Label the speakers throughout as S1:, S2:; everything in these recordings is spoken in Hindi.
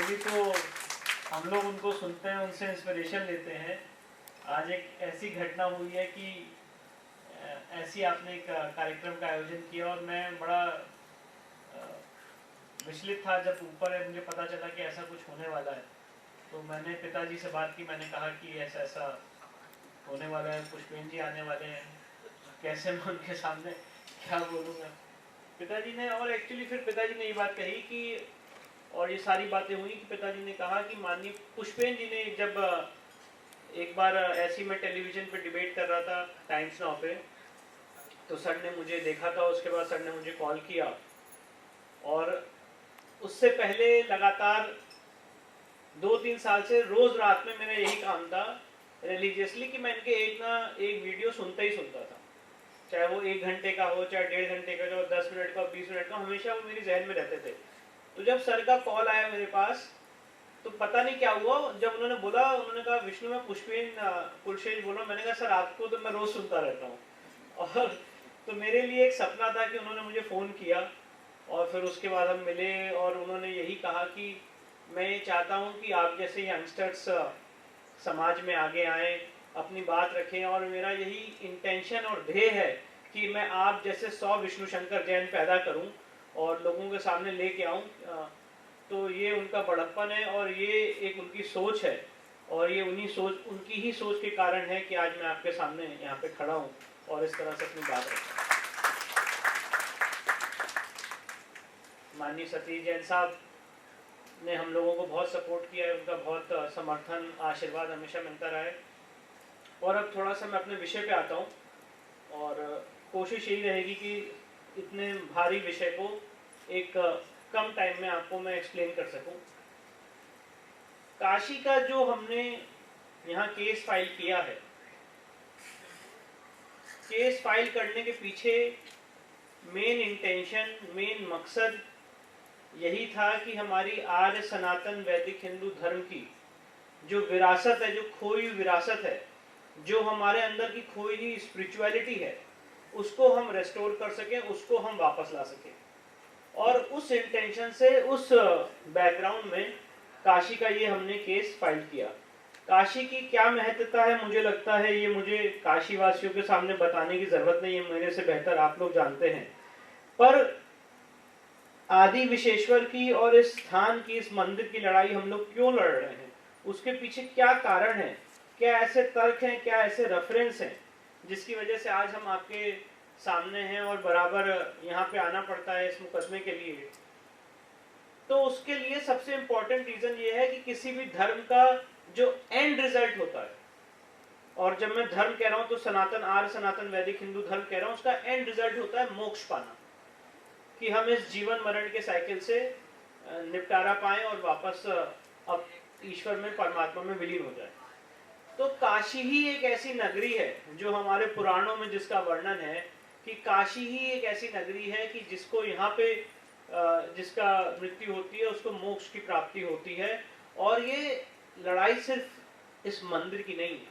S1: डेली तो हम लोग उनको सुनते हैं, उनसे इंस्पिरेशन लेते हैं। आज एक ऐसी घटना हुई है कि ऐसी आपने एक कार्यक्रम का आयोजन किया और मैं बड़ा विचलित था जब ऊपर मुझे पता चला कि ऐसा कुछ होने वाला है। तो मैंने पिताजी से बात की, मैंने कहा कि ऐसा ऐसा होने वाला है, पुष्पेन जी आने वाले हैं, कैसे मैं उनके सामने क्या बोलूँगा। पिताजी ने, और एक्चुअली फिर पिताजी ने ये बात कही कि, और ये सारी बातें हुई कि पिताजी ने कहा कि माननीय पुष्पेन जी ने जब एक बार ऐसी मैं टेलीविज़न पे डिबेट कर रहा था टाइम्स नाउ पे, तो सर ने मुझे देखा था। उसके बाद सर ने मुझे कॉल किया और उससे पहले लगातार 2-3 साल से रोज़ रात में मेरा यही काम था रिलीजियसली कि मैं इनके एक वीडियो सुनता ही सुनता था, चाहे वो 1 घंटे का हो, चाहे 1.5 घंटे का हो, 10 मिनट का, 20 मिनट का, हमेशा वो मेरी जहन में रहते थे। तो जब सर का कॉल आया मेरे पास, तो पता नहीं क्या हुआ, जब उन्होंने बोला, उन्होंने कहा विष्णु मैं पुष्पेन कुलशेष बोल रहा हूँ। मैंने कहा सर आपको तो मैं रोज़ सुनता रहता हूँ। और तो मेरे लिए एक सपना था कि उन्होंने मुझे फ़ोन किया और फिर उसके बाद हम मिले और उन्होंने यही कहा कि मैं ये चाहता हूँ कि आप जैसे यंगस्टर्स समाज में आगे आएँ, अपनी बात रखें, और मेरा यही इंटेंशन और ध्येय है कि मैं आप जैसे 100 विष्णु शंकर जैन पैदा करूं और लोगों के सामने लेके आऊं। तो ये उनका बड़प्पन है और ये एक उनकी सोच है, और ये उनकी ही सोच के कारण है कि आज मैं आपके सामने यहाँ पे खड़ा हूँ और इस तरह से अपनी बात रखता हूँ। माननीय सतीश जैन साहब ने हम लोगों को बहुत सपोर्ट किया है, उनका बहुत समर्थन, आशीर्वाद हमेशा मिलता रहा है। और अब थोड़ा सा मैं अपने विषय पे आता हूँ, और कोशिश यही रहेगी कि इतने भारी विषय को एक कम टाइम में आपको मैं एक्सप्लेन कर सकूं। काशी का जो हमने यहाँ केस फाइल किया है, केस फाइल करने के पीछे मेन इंटेंशन, मेन मकसद यही था कि हमारी आर्य सनातन वैदिक हिंदू धर्म की जो विरासत है, जो खोई हुई विरासत है, जो हमारे अंदर की खोई हुई स्पिरिचुअलिटी है, उसको हम रेस्टोर कर सकें, उसको हम वापस ला सकें। और उस इंटेंशन से, उस बैकग्राउंड में काशी का ये हमने केस फाइल किया। काशी की क्या महत्वता है, मुझे लगता है ये मुझे काशी वासियों के सामने बताने की जरूरत नहीं है, मेरे से बेहतर आप लोग जानते हैं। पर आदि विशेश्वर की और इस स्थान की, इस मंदिर की लड़ाई हम लोग क्यों लड़ रहे हैं, उसके पीछे क्या कारण है, क्या ऐसे तर्क हैं, क्या ऐसे रेफरेंस हैं जिसकी वजह से आज हम आपके सामने हैं और बराबर यहाँ पे आना पड़ता है इस मुकदमे के लिए। तो उसके लिए सबसे इंपॉर्टेंट रीजन ये है कि किसी भी धर्म का जो एंड रिजल्ट होता है, और जब मैं धर्म कह रहा हूं तो सनातन, आर्य सनातन वैदिक हिंदू धर्म कह रहा हूं, उसका एंड रिजल्ट होता है मोक्ष पाना, कि हम इस जीवन मरण के साइकिल से निपटारा पाएं और वापस अब ईश्वर में, परमात्मा में विलीन हो जाए। तो काशी ही एक ऐसी नगरी है जो हमारे पुराणों में जिसका वर्णन है कि काशी ही एक ऐसी नगरी है कि जिसको यहाँ पे जिसका मृत्यु होती है उसको मोक्ष की प्राप्ति होती है। और ये लड़ाई सिर्फ इस मंदिर की नहीं है,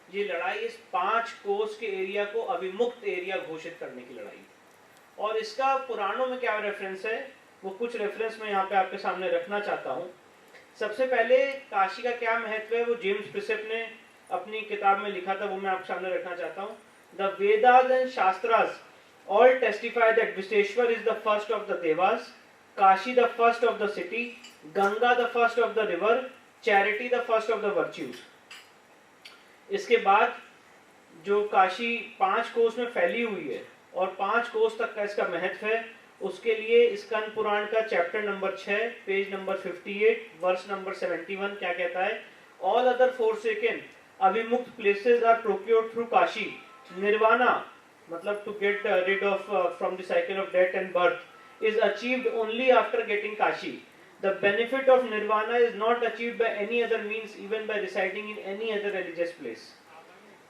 S1: ये लड़ाई इस 5 कोस के एरिया को अभिमुक्त एरिया घोषित करने की लड़ाई है। और इसका पुराणों में क्या रेफरेंस है, वो कुछ रेफरेंस मैं यहाँ पे आपके सामने रखना चाहता हूँ। सबसे पहले काशी का क्या महत्व है, वो जेम्स प्रिसेप ने अपनी किताब में लिखा था, वो मैं आपके सामने रखना चाहता हूँ। The Vedas and shastras all testify that Visheshwar is the first of the devas, Kashi the first of the city, Ganga the first of the river, charity the first of the virtues। इसके बाद जो काशी 5 कोस में फैली हुई है और 5 कोस तक का इसका महत्व है, उसके लिए स्कंद पुराण का chapter number 6 page number 58 verse number 71 क्या कहता है, all other forsaken Abhimukta places are procured through Kashi. Nirvana मतलब to get rid of from the cycle of death and birth is achieved only after getting Kashi. The benefit of nirvana is not achieved by any other means, even by residing in any other religious place।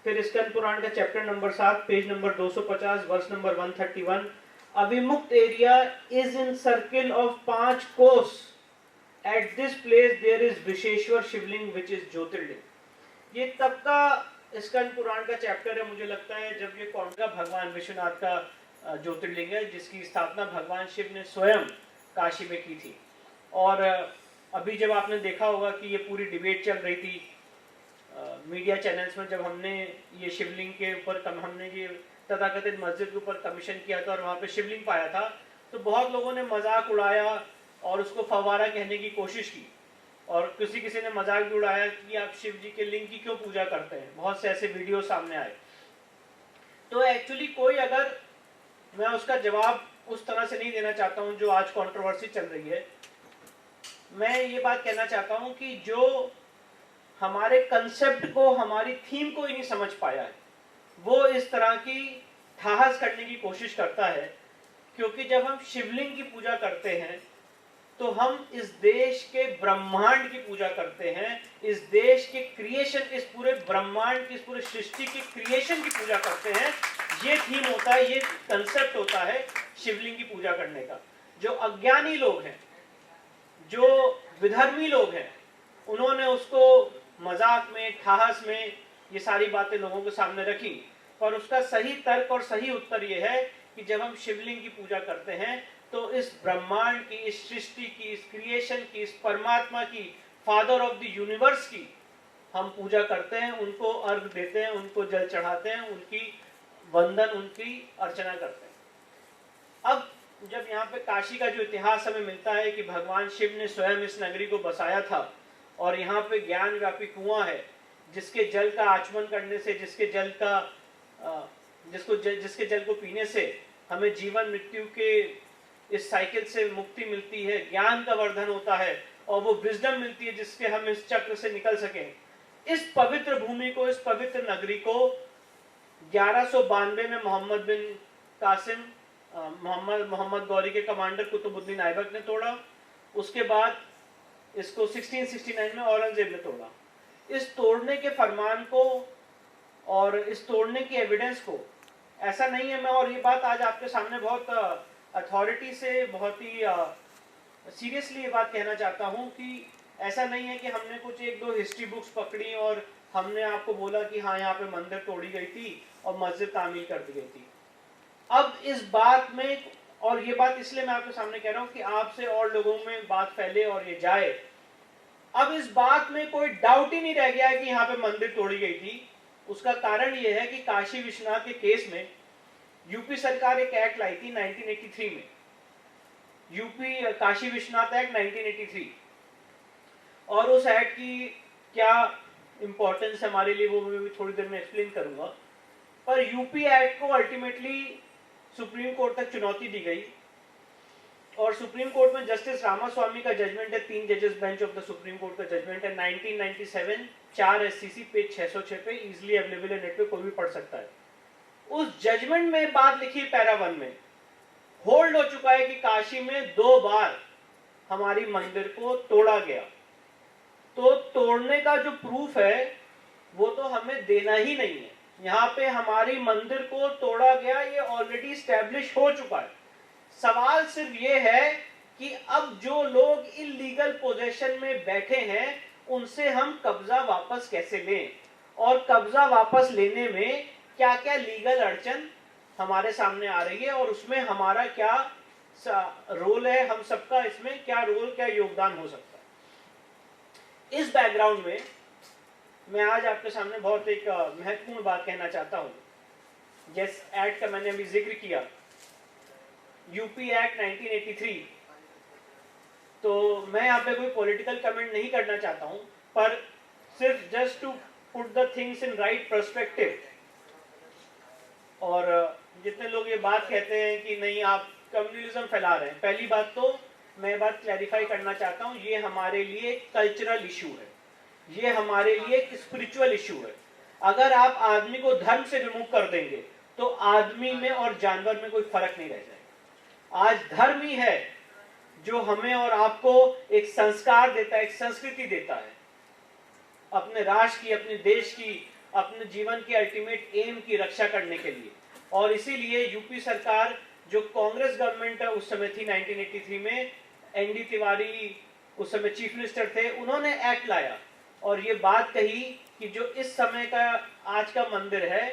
S1: फिर स्कंद पुराण का chapter number 7 page number 250 verse number 131, Abhimukta area is in circle of 5 kos, at this place there is Visheshwar Shivling which is Jyotirlinga. ये तब का स्कंद पुराण का चैप्टर है, मुझे लगता है जब ये कौन का भगवान विश्वनाथ का ज्योतिर्लिंग है, जिसकी स्थापना भगवान शिव ने स्वयं काशी में की थी। और अभी जब आपने देखा होगा कि ये पूरी डिबेट चल रही थी मीडिया चैनल्स में, जब हमने ये शिवलिंग के ऊपर हमने ये तथाकथित मस्जिद के ऊपर कमीशन किया था और वहाँ पे शिवलिंग पाया था, तो बहुत लोगों ने मजाक उड़ाया और उसको फव्वारा कहने की कोशिश की, और किसी किसी ने मजाक भी उड़ाया कि आप शिव जी के लिंग की क्यों पूजा करते हैं। बहुत से ऐसे वीडियो सामने आए। तो एक्चुअली कोई, अगर मैं उसका जवाब उस तरह से नहीं देना चाहता हूं जो आज कंट्रोवर्सी चल रही है। मैं ये बात कहना चाहता हूं कि जो हमारे कंसेप्ट को, हमारी थीम को ही नहीं समझ पाया है, वो इस तरह की ठहास करने की कोशिश करता है। क्योंकि जब हम शिवलिंग की पूजा करते हैं तो हम इस देश के ब्रह्मांड की पूजा करते हैं, इस देश के क्रिएशन, इस पूरे ब्रह्मांड की, इस पूरे सृष्टि की क्रिएशन की पूजा करते हैं। ये थीम होता है, ये कंसेप्ट होता है शिवलिंग की पूजा करने का। जो अज्ञानी लोग हैं, जो विधर्मी लोग हैं, उन्होंने उसको मजाक में, ठहास में ये सारी बातें लोगों के सामने रखी। पर उसका सही तर्क और सही उत्तर ये है कि जब हम शिवलिंग की पूजा करते हैं तो इस ब्रह्मांड की, इस सृष्टि की, इस क्रिएशन की, इस परमात्मा की, फादर ऑफ द यूनिवर्स की हम पूजा करते हैं, उनको अर्घ देते हैं, उनको जल चढ़ाते हैं, उनकी वंदन, उनकी अर्चना करते हैं। अब जब यहाँ पे काशी का जो इतिहास हमें मिलता है कि भगवान शिव ने स्वयं इस नगरी को बसाया था और यहाँ पे ज्ञान व्यापी कुआं है, जिसके जल का आचमन करने से, जिसके जल को पीने से हमें जीवन मृत्यु के इस साइकिल से मुक्ति मिलती है, ज्ञान का वर्धन होता है और वो विजडम मिलती है जिसके हम इस चक्र से निकल सकें। इस पवित्र भूमि को, इस पवित्र नगरी को 1192 में मोहम्मद बिन कासिम, मोहम्मद गौरी के कमांडर कुतुबुद्दीन ऐबक ने तोड़ा। उसके बाद इसको 1669 में औरंगजेब ने तोड़ा। इस तोड़ने के फरमान को और इस तोड़ने की एविडेंस को, ऐसा नहीं है, मैं और ये बात आज आपके सामने बहुत अथॉरिटी से, बहुत ही सीरियसली ये बात कहना चाहता हूँ कि ऐसा नहीं है कि हमने कुछ एक दो हिस्ट्री बुक्स पकड़ी और हमने आपको बोला कि हाँ यहाँ पे मंदिर तोड़ी गई थी और मस्जिद तामीर कर दी गई थी। अब इस बात में, और ये बात इसलिए मैं आपके सामने कह रहा हूँ कि आपसे और लोगों में बात फैले और ये जाए। अब इस बात में कोई डाउट ही नहीं रह गया है कि यहाँ पे मंदिर तोड़ी गई थी। उसका कारण ये है कि काशी विश्वनाथ के केस में यूपी सरकार एक एक्ट लाई थी 1983 में, यूपी काशी विश्वनाथ एक्ट 1983। और उस एक्ट की क्या इंपॉर्टेंस हमारे लिए वो मैं थोड़ी देर में एक्सप्लेन करूंगा। पर यूपी एक्ट को अल्टीमेटली सुप्रीम कोर्ट तक चुनौती दी गई और सुप्रीम कोर्ट में जस्टिस रामास्वामी का जजमेंट है, 3 जजेस bench of the supreme court का जजमेंट है 1997, 4 SCC, पेज 606 पे, इजिली अवेलेबल है, नेट पे कोई भी पढ़ सकता है। उस जजमेंट में बात लिखी पैरा 1 में, होल्ड हो चुका है कि काशी में 2 बार हमारी मंदिर को तोड़ा गया। तो तोड़ने का जो प्रूफ है वो तो हमें देना ही नहीं है। यहाँ पे हमारी मंदिर को तोड़ा गया, ये ऑलरेडी स्टैब्लिश हो चुका है। सवाल सिर्फ ये है कि अब जो लोग इलीगल पोजीशन में बैठे हैं उनसे हम कब्जा वापस कैसे लें, और कब्जा वापस लेने में क्या क्या लीगल अड़चन हमारे सामने आ रही है और उसमें हमारा क्या रोल है, हम सबका इसमें क्या रोल, क्या योगदान हो सकता है। इस बैकग्राउंड में मैं आज आपके सामने बहुत एक महत्वपूर्ण बात कहना चाहता हूं। जिस एक्ट का मैंने अभी जिक्र किया, यूपी एक्ट 1983, तो मैं यहाँ पे कोई पॉलिटिकल कमेंट नहीं करना चाहता हूं, पर सिर्फ just to put the things in right perspective. और जितने लोग ये बात कहते हैं कि नहीं आप कम्युनलिज्म फैला रहे हैं, पहली बात तो मैं बात क्लैरिफाई करना चाहता हूँ, ये हमारे लिए कल्चरल इशू है, ये हमारे लिए एक स्पिरिचुअल इशू है। अगर आप आदमी को धर्म से रिमूव कर देंगे तो आदमी में और जानवर में कोई फर्क नहीं रह जाएगा। आज धर्म ही है जो हमें और आपको एक संस्कार देता है, एक संस्कृति देता है, अपने राष्ट्र की, अपने देश की, अपने जीवन की अल्टीमेट एम की रक्षा करने के लिए। और इसीलिए यूपी सरकार, जो कांग्रेस गवर्नमेंट उस समय थी 1983 में, ND तिवारी उस समय चीफ मिनिस्टर थे, उन्होंने एक्ट लाया और ये बात कही कि जो इस समय का आज का मंदिर है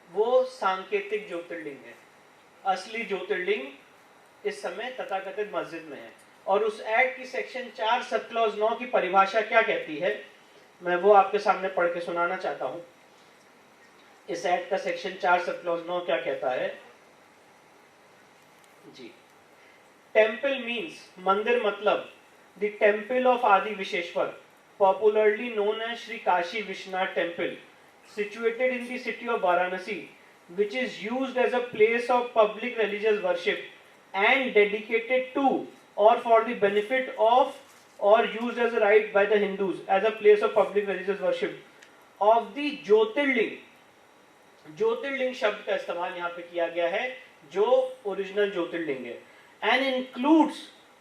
S1: वो सांकेतिक ज्योतिर्लिंग है, असली ज्योतिर्लिंग इस समय तथाकथित मस्जिद में है। और उस एक्ट की सेक्शन 4 सब क्लॉज 9 की परिभाषा क्या कहती है, मैं वो आपके सामने पढ़ के सुनाना चाहता हूं। इस एक्ट का सेक्शन 4 सब क्लॉज 9 क्या कहता है जी। टेम्पल मीन्स, मंदिर मतलब द टेम्पल ऑफ आदि Vishweshwar, popularly known as Sri Kashi Vishwanath Temple, situated in the city of Varanasi, which is used as a place of public religious worship and dedicated to or for the benefit of or used as a right by the Hindus as a place of public religious worship of the Jyotirling। ज्योतिर्लिंग शब्द का इस्तेमाल यहाँ पे किया गया है, जो ओरिजिनल ज्योतिर्लिंग है, and includes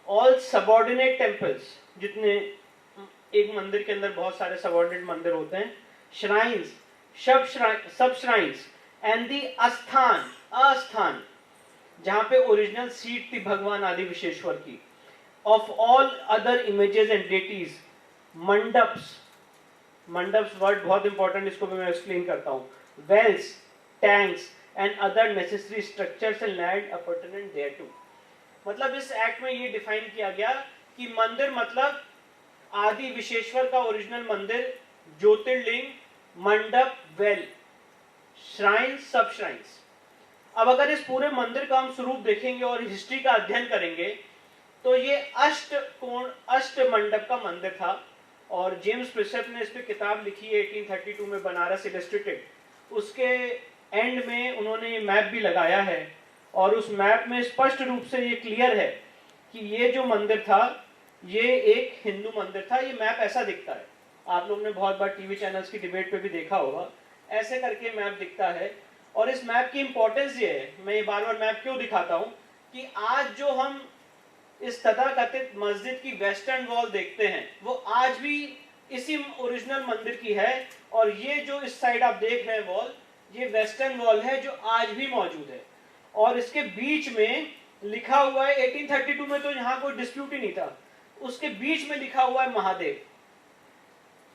S1: all subordinate temples, जितने एक मंदिर के अंदर बहुत सारे सबऑर्डिनेट मंदिर होते हैं, श्राइन्स, सब श्राइन्स एंड दी अस्थान, अस्थान जहां पे ओरिजिनल सीट थी भगवान आदि विश्वेश्वर की, of all other images and deities, mandaps, mandaps word बहुत इंपॉर्टेंट, इसको भी मैं एक्सप्लेन करता हूं, wells, tanks and other necessary structures and land appurtenant thereto। मतलब इस एक्ट में ये डिफाइन किया गया कि मंदिर मतलब आदि विश्वेश्वर का ओरिजिनल मंदिर, ज्योतिर्लिंग, मंडप, वेल, श्राइन्स, सब श्राइन्स। अब अगर इस पूरे मंदिर का हम स्वरूप देखेंगे और हिस्ट्री का अध्ययन करेंगे तो ये अष्ट कोण, अष्ट मंडप का मंदिर था, और जेम्स प्रिसेप ने इस पर किताब लिखी है 1832 में, बनारस इलस्ट्रेटेड। उसके एंड में उन्होंने ये मैप भी लगाया है, और उस मैप में स्पष्ट रूप से ये क्लियर है कि ये जो मंदिर था ये एक हिंदू मंदिर था। ये मैप ऐसा दिखता है, आप लोगों ने बहुत बार टीवी चैनल्स की डिबेट पे भी देखा होगा, ऐसे करके मैप दिखता है। और इस मैप की इंपॉर्टेंस ये है, मैं ये बार बार मैप क्यों दिखाता हूँ, कि आज जो हम इस तथाकथित मस्जिद की वेस्टर्न वॉल देखते हैं वो आज भी इसी ओरिजिनल मंदिर की है, और ये जो इस साइड आप देख रहे हैं वॉल, ये वेस्टर्न वॉल है जो आज भी मौजूद है। और इसके बीच में लिखा हुआ है, 1832 में तो यहाँ कोई डिस्प्यूट ही नहीं था, उसके बीच में लिखा हुआ है महादेव,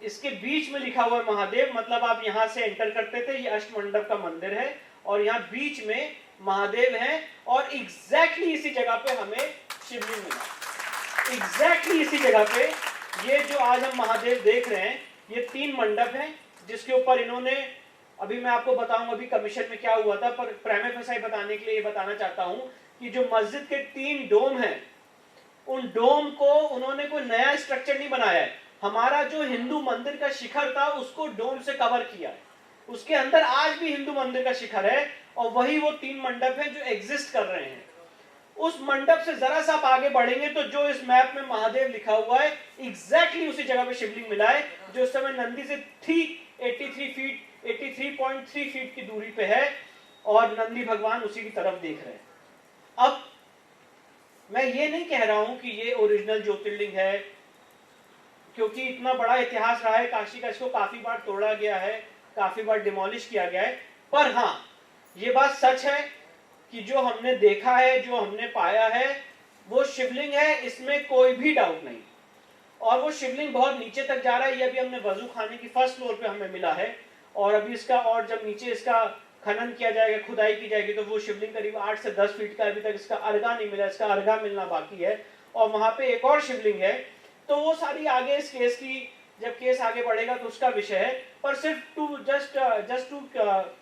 S1: इसके बीच में लिखा हुआ है महादेव, मतलब आप यहाँ से एंटर करते थे, ये अष्टमंडप का मंदिर है और यहाँ बीच में महादेव है, और एग्जैक्टली इसी जगह पे हमें शिवलिंग मिला, एग्जैक्टली इसी जगह पे। ये जो आज हम महादेव देख रहे हैं, ये 3 मंडप हैं जिसके ऊपर इन्होंने, अभी मैं आपको बताऊंगा अभी कमीशन में क्या हुआ था, पर प्राइमे फेसाई बताने के लिए ये बताना चाहता हूं कि जो मस्जिद के 3 डोम हैं, उन डोम को उन्होंने कोई नया स्ट्रक्चर नहीं बनाया है, हमारा जो हिंदू मंदिर का शिखर था उसको डोम से कवर किया है, उसके अंदर आज भी हिंदू मंदिर का शिखर है, और वही वो 3 मंडप हैं जो एग्जिस्ट कर रहे हैं। उस मंडप से जरा सा आप आगे बढ़ेंगे तो जो इस मैप में महादेव लिखा हुआ है, एग्जैक्टली उसी जगह पे शिवलिंग मिला है, जो इस समय नंदी से 83.3 फीट की दूरी पे है, और नंदी भगवान उसी की तरफ देख रहे हैं। अब मैं ये नहीं कह रहा हूं कि ये ओरिजिनल ज्योतिर्लिंग है, क्योंकि इतना बड़ा इतिहास रहा है काशी का, इसको काफी बार तोड़ा गया है, काफी बार डिमोलिश किया गया है, पर हाँ ये बात सच है कि जो हमने देखा है, जो हमने पाया है, वो शिवलिंग है, इसमें कोई भी डाउट नहीं। और वो शिवलिंग बहुत नीचे तक जा रहा है, ये अभी हमने वजू खाने की फर्स्ट फ्लोर पे हमें मिला है, और अभी इसका, और जब नीचे इसका खनन किया जाएगा, खुदाई की जाएगी, तो वो शिवलिंग करीब 8 से 10 फीट का, अभी तक इसका अर्घा नहीं मिला, इसका अर्घा मिलना बाकी है, और वहां पे एक और शिवलिंग है। तो वो सारी आगे इस केस की, जब केस आगे बढ़ेगा तो उसका विषय है, पर सिर्फ to just to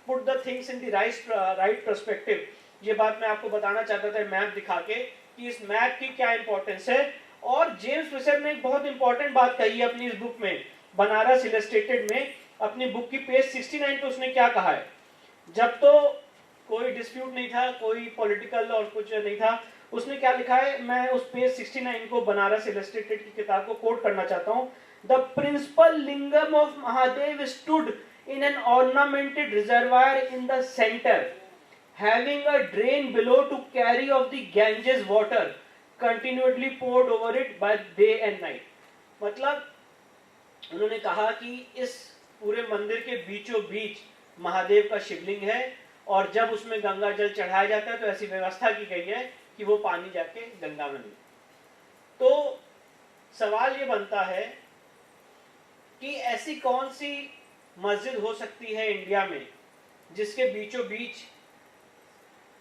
S1: put the things in the right perspective, ये बात मैं आपको बताना चाहता था मैप दिखा के कि इस मैप की क्या इंपॉर्टेंस है। और जेम्स प्रिसेप ने एक बहुत इंपॉर्टेंट बात कही है अपनी इस बुक में, बनारस इलस्ट्रेटेड में, अपनी बुक की पेज 69 पे उसने क्या कहा है, जब तो कोई डिस्प्यूट नहीं था, कोई पॉलिटिकल और कुछ नहीं था, उसने क्या लिखा है, मैं उस पेज 69 को बनारस इलस्ट्रेटेड की किताब को कोट करना चाहता हूँ। The principal lingam of Mahadev stood in an ornamented reservoir in the centre, having a drain below to carry of the Ganges water continually poured over it by day and night। मतलब उन्होंने कहा कि इस पूरे मंदिर के बीचों बीच महादेव का शिवलिंग है, और जब उसमें गंगा जल चढ़ाया जाता है तो ऐसी व्यवस्था की गई है कि वो पानी जाके गंगा में मिले। तो सवाल ये बनता है कि ऐसी कौन सी मस्जिद हो सकती है इंडिया में जिसके बीचों बीच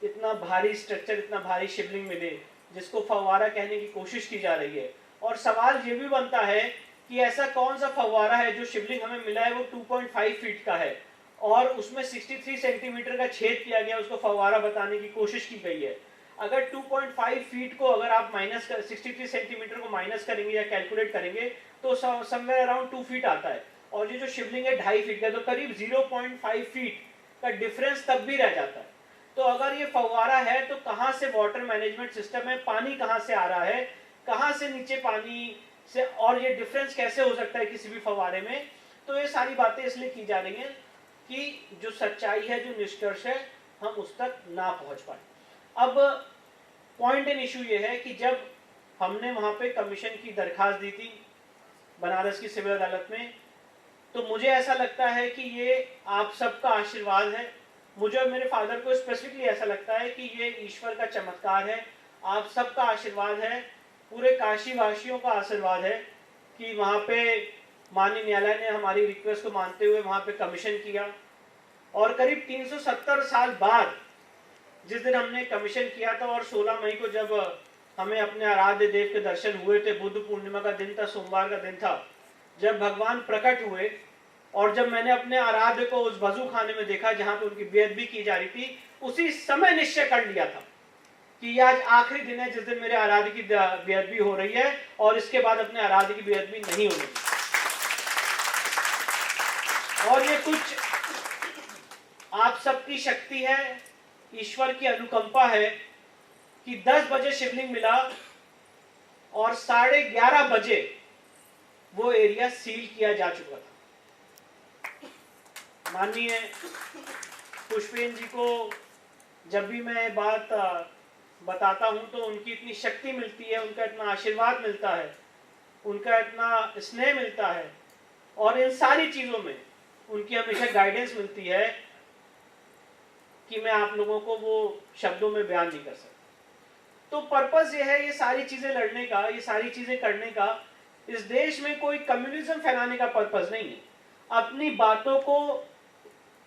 S1: इतना भारी स्ट्रक्चर, इतना भारी शिवलिंग मिले, जिसको फव्वारा कहने की कोशिश की जा रही है। और सवाल ये भी बनता है कि ऐसा कौन सा फव्वारा है जो शिवलिंग हमें मिला है वो 2.5 फीट का है और उसमें 63 सेंटीमीटर का छेद किया गया, उसको फव्वारा बताने की कोशिश की गई है। अगर 2.5 फीट को अगर आप 63 सेंटीमीटर को माइनस करेंगे या कैलकुलेट करेंगे तो समवेयर अराउंड 2 फीट आता है, और ये जो शिवलिंग है 2.5 फीट का, तो करीब 0.5 फीट का डिफरेंस तब भी रह जाता है। तो अगर ये फव्वारा है तो कहाँ से वाटर मैनेजमेंट सिस्टम है, पानी कहाँ से आ रहा है, कहाँ से नीचे पानी से, और ये डिफरेंस कैसे हो सकता है किसी भी फव्वारे में। तो ये सारी बातें इसलिए की जा रही हैं कि जो सच्चाई है, जो निष्कर्ष है, हम उस तक ना पहुंच पाए। अब पॉइंट एंड इशू ये है कि जब हमने वहां पे कमीशन की दरखास्त दी थी बनारस की सिविल अदालत में, तो मुझे ऐसा लगता है कि ये आप सबका आशीर्वाद है। मुझे और मेरे फादर को स्पेसिफिकली ऐसा लगता है कि ये ईश्वर का चमत्कार है, आप सबका आशीर्वाद है, पूरे काशी वासियों का आशीर्वाद है कि वहाँ पे माननीय न्यायालय ने हमारी रिक्वेस्ट को मानते हुए वहाँ पे कमीशन किया। और करीब 370 साल बाद जिस दिन हमने कमीशन किया था, और 16 मई को जब हमें अपने आराध्य देव के दर्शन हुए थे, बुद्ध पूर्णिमा का दिन था, सोमवार का दिन था, जब भगवान प्रकट हुए और जब मैंने अपने आराध्य को उस वजू खाने में देखा जहां पे उनकी बेअदबी की जा रही थी, उसी समय निश्चय कर लिया था कि आज आखिरी दिन है जिस दिन मेरे आराध्य की बेअदबी हो रही है और इसके बाद अपने आराध्य की बेअदबी नहीं होगी। और ये कुछ आप सबकी शक्ति है, ईश्वर की अनुकंपा है कि 10 बजे शिवलिंग मिला और 11:30 बजे वो एरिया सील किया जा चुका था। माननीय पुष्पेन जी को जब भी मैं बात बताता हूं तो उनकी इतनी शक्ति मिलती है, उनका इतना आशीर्वाद मिलता है, उनका इतना स्नेह मिलता है, और इन सारी चीजों में उनकी हमेशा गाइडेंस मिलती है कि मैं आप लोगों को वो शब्दों में बयान नहीं कर सकता। तो पर्पस ये है, ये सारी चीजें लड़ने का, ये सारी चीजें करने का, इस देश में कोई कम्युनिज्म फैलाने का पर्पस नहीं है। अपनी बातों को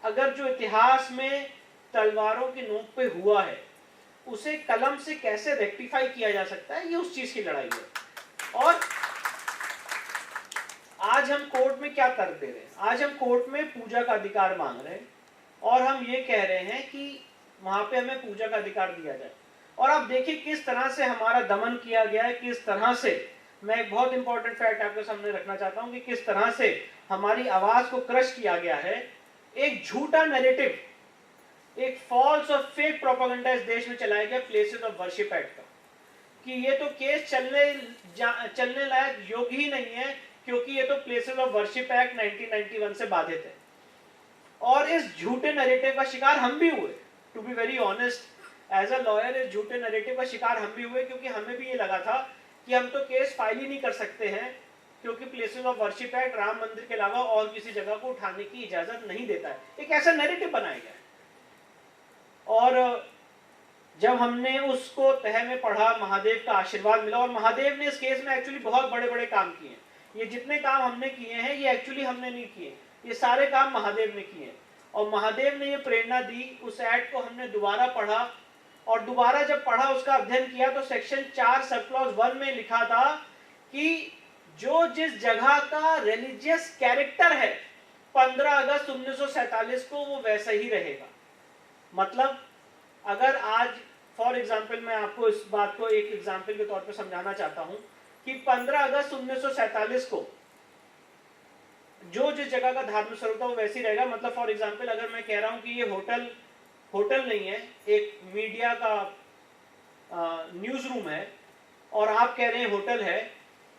S1: अगर जो इतिहास में तलवारों की नोक पे हुआ है उसे कलम से कैसे रेक्टिफाई किया जा सकता है, ये उस चीज की लड़ाई है। और आज हम कोर्ट में क्या तर्क दे रहे हैं, आज हम कोर्ट में पूजा का अधिकार मांग रहे हैं और हम ये कह रहे हैं कि वहां पे हमें पूजा का अधिकार दिया जाए। और आप देखिए किस तरह से हमारा दमन किया गया है, किस तरह से, मैं एक बहुत इंपॉर्टेंट फैक्ट आपके सामने रखना चाहता हूं कि किस तरह से हमारी आवाज को क्रश किया गया है। एक झूठा नैरेटिव, एक फॉल्स और फेक प्रोपेगेंडा इस देश में चलाया गया प्लेसेस ऑफ वर्शिप एक्ट का, कि ये तो केस चलने लायक योग्य ही नहीं है क्योंकि ये तो प्लेसेस ऑफ वर्शिप एक्ट 1991 से बाधित है। और इस झूठे नैरेटिव का शिकार हम भी हुए, to be very honest as a lawyer, इस झूठे नैरेटिव का शिकार हम भी हुए, क्योंकि हमें भी ये लगा था कि हम तो केस फाइल ही नहीं कर सकते हैं क्योंकि places of worship act Ram मंदिर के अलावा और किसी जगह को उठाने की इजाजत नहीं देता है। एक ऐसा नैरेटिव बनाया गया है। और जब हमने उसको तह में पढ़ा, महादेव का आशीर्वाद मिला, और महादेव ने इस केस में एक्चुअली बहुत बड़े बड़े काम किए हैं। ये जितने काम हमने किए हैं ये एक्चुअली हमने नहीं किए, ये सारे काम महादेव ने किए हैं। और महादेव ने ये प्रेरणा दी, उस एक्ट को हमने दोबारा पढ़ा, और दोबारा जब पढ़ा, उसका अध्ययन किया, तो सेक्शन 4 सब क्लॉज 1 में लिखा था कि जो जिस जगह का रिलीजियस कैरेक्टर है 15 अगस्त 1947 को वो वैसा ही रहेगा। मतलब अगर आज फॉर एग्जाम्पल, मैं आपको इस बात को एक एग्जाम्पल के तौर पर समझाना चाहता हूं कि 15 अगस्त 1947 को जो जिस जगह का धार्मिक स्वरूप था वो वैसे ही रहेगा। मतलब फॉर एग्जाम्पल अगर मैं कह रहा हूं कि ये होटल नहीं है, एक मीडिया का न्यूज रूम है, और आप कह रहे हैं होटल है,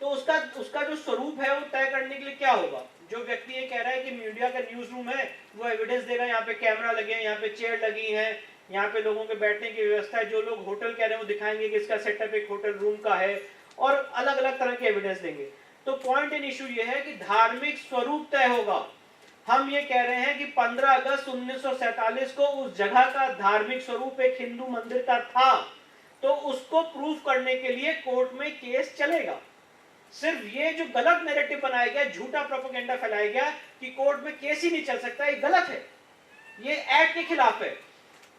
S1: तो उसका जो स्वरूप है वो तय करने के लिए क्या होगा। जो व्यक्ति ये कह रहा है कि मीडिया का न्यूज रूम है वो एविडेंस देगा, यहाँ पे कैमरा लगे हैं, यहाँ पे चेयर लगी है, यहाँ पे लोगों के बैठने की व्यवस्था है। जो लोग होटल कह रहे हैं वो दिखाएंगे कि इसका सेटअप एक होटल रूम का है, और अलग अलग तरह के एविडेंस देंगे। तो पॉइंट इन इशू ये है कि धार्मिक स्वरूप तय होगा। हम ये कह रहे हैं कि 15 अगस्त 1947 को उस जगह का धार्मिक स्वरूप एक हिंदू मंदिर का था, तो उसको प्रूफ करने के लिए कोर्ट में केस चलेगा। सिर्फ ये जो गलत नैरेटिव बनाया गया, झूठा प्रोपेगेंडा फैलाया गया कि कोर्ट में केस ही नहीं चल सकता, ये गलत है, ये एक्ट के खिलाफ है।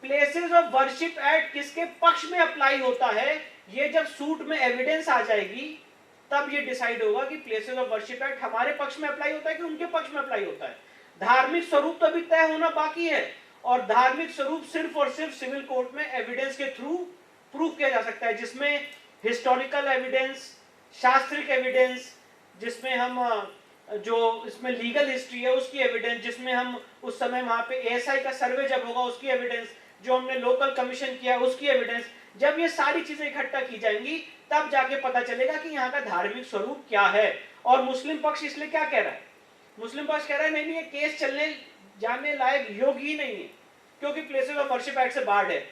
S1: प्लेसेस ऑफ वर्शिप एक्ट किसके पक्ष में अप्लाई होता है, ये जब सूट में एविडेंस आ जाएगी तब ये डिसाइड होगा कि प्लेसेस ऑफ वर्शिप एक्ट हमारे पक्ष में अप्लाई होता है कि उनके पक्ष में अप्लाई होता है। धार्मिक स्वरूप तो अभी तय होना बाकी है, और धार्मिक स्वरूप सिर्फ और सिर्फ सिविल कोर्ट में एविडेंस के थ्रू प्रूव किया जा सकता है, जिसमें हिस्टोरिकल एविडेंस, शास्त्रिक एविडेंस, जिसमें हम जो इसमें लीगल हिस्ट्री है उसकी एविडेंस, जिसमें हम उस समय वहां पे एएसआई का सर्वे जब होगा उसकी एविडेंस, जो हमने लोकल कमीशन किया उसकी एविडेंस, जब ये सारी चीजें इकट्ठा की जाएंगी तब जाके पता चलेगा कि यहाँ का धार्मिक स्वरूप क्या है। और मुस्लिम पक्ष इसलिए क्या कह रहा है, मुस्लिम पक्ष कह रहा है नहीं ये केस चलने जाने लायक योग्य ही नहीं है क्योंकि प्लेसेस ऑफ वर्शिप एक्ट से बार्ड है।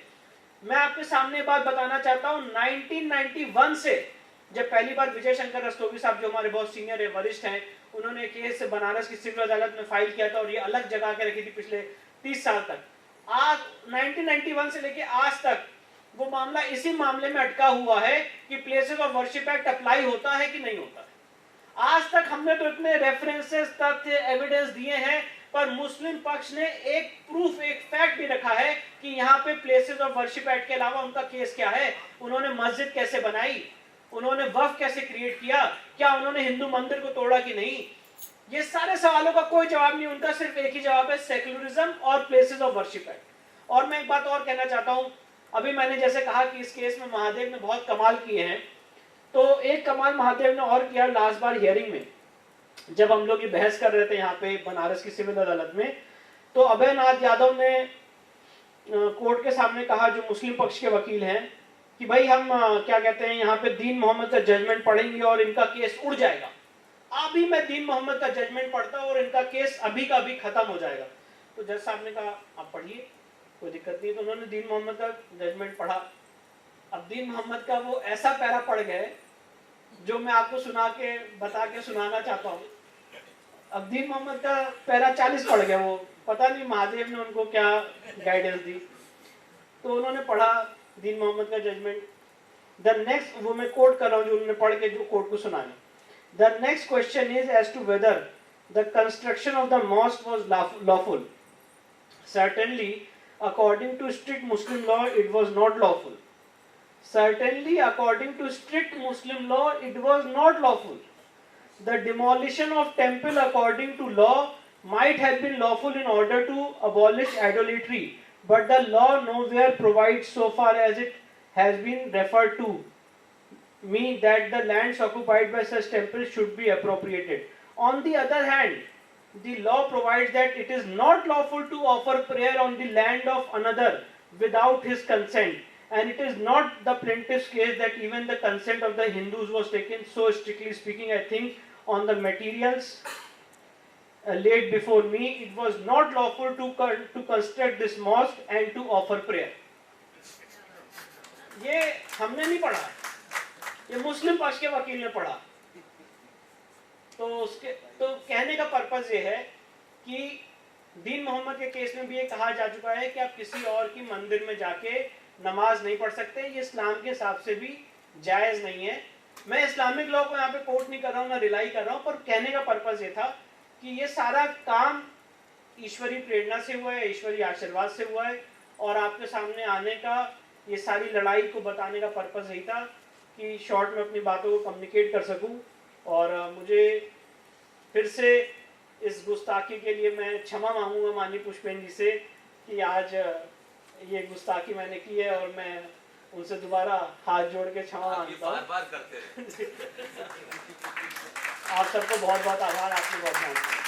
S1: मैं आपके सामने बात बताना चाहता हूँ, 1991 से जब पहली बार विजय शंकर रस्तोगी साहब जो हमारे बहुत सीनियर है, वरिष्ठ हैं, उन्होंने केस बनारस की सिविल अदालत में फाइल किया था और ये अलग जगह के रखी थी पिछले 30 साल तक। आज 1991 से लेके आज तक वो मामला इसी मामले में अटका हुआ है कि places of worship act apply होता है कि नहीं होता है। आज तक हमने तो इतने रेफरेंसेस, तथ्य, एविडेंस दिए हैं, पर मुस्लिम पक्ष ने एक प्रूफ, एक फैक्ट भी रखा है कि यहाँ पे प्लेसेस ऑफ वर्शिप एक्ट के अलावा उनका केस क्या है, उन्होंने मस्जिद कैसे बनाई, उन्होंने वक्फ कैसे क्रिएट किया, क्या उन्होंने हिंदू मंदिर को तोड़ा कि नहीं। ये सारे सवालों का कोई जवाब नहीं, उनका सिर्फ एक ही जवाब है, सेक्युलरिज्म और प्लेसेस ऑफ वर्शिप एक्ट। और मैं एक बात और कहना चाहता हूं, अभी मैंने जैसे कहा कि इस केस में महादेव ने बहुत कमाल किए हैं, तो एक कमाल महादेव ने और किया लास्ट बार हियरिंग में, जब हम लोग ये बहस कर रहे थे यहाँ पे बनारस की सिविल अदालत में, तो अभय नाथ यादव ने कोर्ट के सामने कहा, जो मुस्लिम पक्ष के वकील हैं, कि भाई हम क्या कहते हैं यहाँ पे दीन मोहम्मद का जजमेंट पढ़ेंगे और इनका केस उड़ जाएगा। अभी मैं दीन मोहम्मद का जजमेंट पढ़ता हूँ और इनका केस अभी का अभी खत्म हो जाएगा। तो जज साहब ने कहा आप पढ़िए, कोई दिक्कत नहीं। तो उन्होंने दीन मोहम्मद का जजमेंट पढ़ा। अब दीन मोहम्मद का वो ऐसा पैरा पढ़ गए जो मैं आपको बता के सुनाना चाहता हूँ। अब दीन मोहम्मद का पैरा 40 पढ़ गया, वो पता नहीं महादेव ने उनको क्या गाइडेंस दी। तो उन्होंने पढ़ा दीन मोहम्मद का जजमेंट। द नेक्स्ट, वो मैं कोट कर रहा हूँ जो उन्होंने पढ़ के जो कोर्ट को सुनाया। The next question is as to whether the construction of the mosque was lawful. Certainly, according to strict Muslim law, it was not lawful. Certainly, according to strict Muslim law, it was not lawful. The demolition of temple, according to law, might have been lawful in order to abolish idolatry, but the law nowhere provides, so far as it has been referred to me, that the lands occupied by such temples should be appropriated. On the other hand, the law provides that it is not lawful to offer prayer on the land of another without his consent, and it is not the plaintiff's case that even the consent of the Hindus was taken. So strictly speaking, I think on the materials laid before me, it was not lawful to construct this mosque and to offer prayer. ये हमने नहीं पढ़ा, ये मुस्लिम पक्ष के वकील ने पढ़ा। तो कहने का पर्पस ये है कि दीन मोहम्मद के केस में भी ये कहा जा चुका है कि आप किसी और की मंदिर में जाके नमाज नहीं पढ़ सकते, ये इस्लाम के हिसाब से भी जायज़ नहीं है। मैं इस्लामिक लॉ को यहाँ पे कोट नहीं कर रहा हूँ, ना रिलाई कर रहा हूँ, पर कहने का पर्पस ये था कि ये सारा काम ईश्वरीय प्रेरणा से हुआ है, ईश्वरीय आशीर्वाद से हुआ है, और आपके सामने आने का, ये सारी लड़ाई को बताने का पर्पस यही था कि शॉर्ट में अपनी बातों को कम्युनिकेट कर सकूँ। और मुझे फिर से इस गुस्ताखी के लिए मैं क्षमा मांगूंगा माननीय पुष्पेंद्र जी से कि आज ये गुस्ताखी मैंने की है, और मैं उनसे दोबारा हाथ जोड़ के क्षमा मांगता हूँ।
S2: बार करते रहे।
S1: आप सबको बहुत बहुत आभार, आपने बहुत ध्यान दिया।